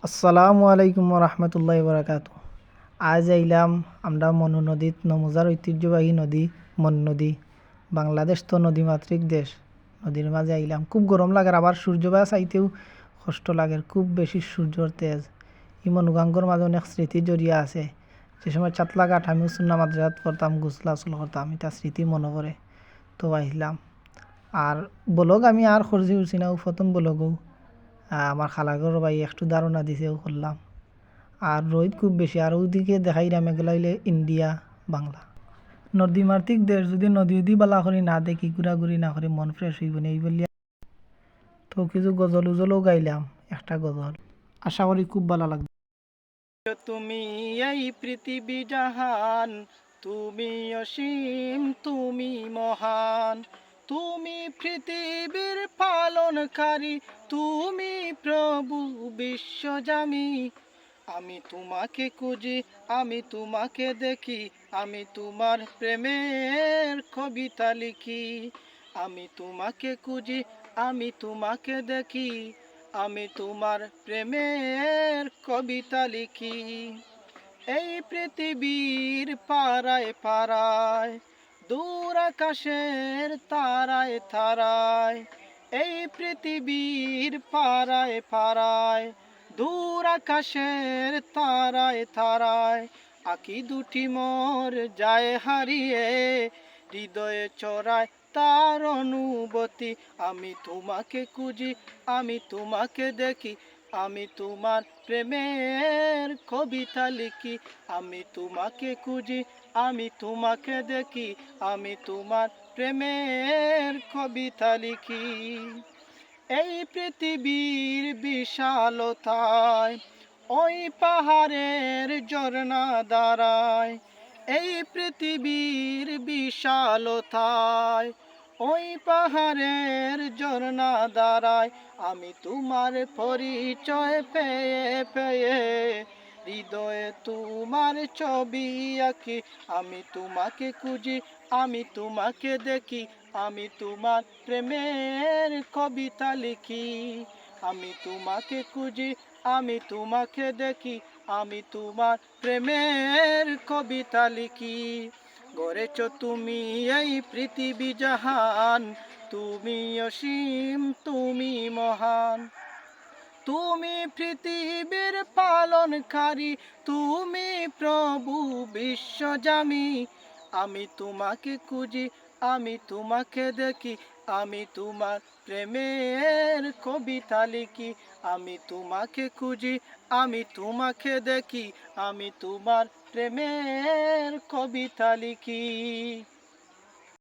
আসসালামু আলাইকুম রহমতুল্লাহ বরাকাত। আজ আইলাম আমরা মনু নদীত, নমুজার ঐতিহ্যবাহী নদী মন নদী। বাংলাদেশ তো নদীমাতৃক দেশ। নদীর মাঝে আইলাম, খুব গরম লাগে, আবার সূর্য বা চাইতেও কষ্ট লাগে, খুব বেশি সূর্যর তেজ। এই মনুগাঙ্গর মাঝে অনেক স্মৃতি জড়িয়ে আছে। যে সময় চাতলা ঘাট আমিও সুন্না মাদ্রাসাত পড়তাম, গুসলা আসল করতাম, এটা স্মৃতি মনে পড়ে। তো আইলাম আর বলক আমি আর খরচি উঠছি না, প্রথম বলগও আমার খালাগর ভাই একটু ধারণা দিছেও করলাম। আর রোদ খুব বেশি, আর ওইদিকে দেখাইলাম এগুলা হইলে ইন্ডিয়া, বাংলা নদীমাতৃক দেশ। যদি নদী উদি বালা করি না দেখি, ঘুরাঘুরি না করি, মন ফ্রেশ হইব না, এই বলিয়া তো কিছু গজল উজলও গাইলাম। একটা গজল আশা করি খুব ভালো লাগবে। তুমি এই পৃথিবী জাহান, তুমি অসীম, তুমি মহান, তুমি পৃথিবীর পালনকারী, তুমি প্রভু বিশ্বজামি। আমি তোমাকে খুঁজি, আমি তোমাকে দেখি, আমি তোমার প্রেমের কবিতা লিখি। আমি তোমাকে খুঁজি, আমি তোমাকে দেখি, আমি তোমার প্রেমের কবিতা লিখি। এই পৃথিবীর পাড়ায় পাড়ায়, দূর আকাশের তারায় তারায়, এই পৃথিবীর পাড়ায় পাড়ায়, দূর আকাশের তারায় তারায়, আঁকি দুটি মোর যায় হারিয়ে, হৃদয়ে চড়ায় তার অনুভূতি। আমি তোমাকে খুঁজি, আমি তোমাকে দেখি, আমি তোমার প্রেমের কবিতা লিখি। আমি তোমাকে খুঁজি, আমি তোমাকে দেখি, আমি তোমার প্রেমের কবিতা লিখি। এই পৃথিবীর বিশালতায়, ওই পাহাড়ের ঝর্ণা দাঁড়ায়। এই পৃথিবীর বিশালতায়, ওই পাহাড়ের ঝর্ণা দাঁড়ায়। আমি তোমার পরিচয় পেয়ে পেয়ে, হৃদয়ে তোমার ছবি আঁকি। আমি তোমাকে খুঁজি, আমি তোমাকে দেখি, আমি তোমার প্রেমের কবিতা লিখি। আমি তোমাকে খুঁজি, আমি তোমাকে দেখি, আমি তোমার প্রেমের কবিতা লিখি। গড়েছ তুমি এই পৃথিবী জাহান, তুমি অসীম, তুমি মহান, তুমি পৃথিবীর পালনকারী, তুমি প্রভু বিশ্বজামি। আমি তোমাকে খুঁজি, আমি তোমাকে দেখি, আমি তোমার প্রেমের কবিতা লিখি। আমি তোমাকে খুঁজি, আমি তোমাকে দেখি, আমি তোমার প্রেমের কবিতা লিখি।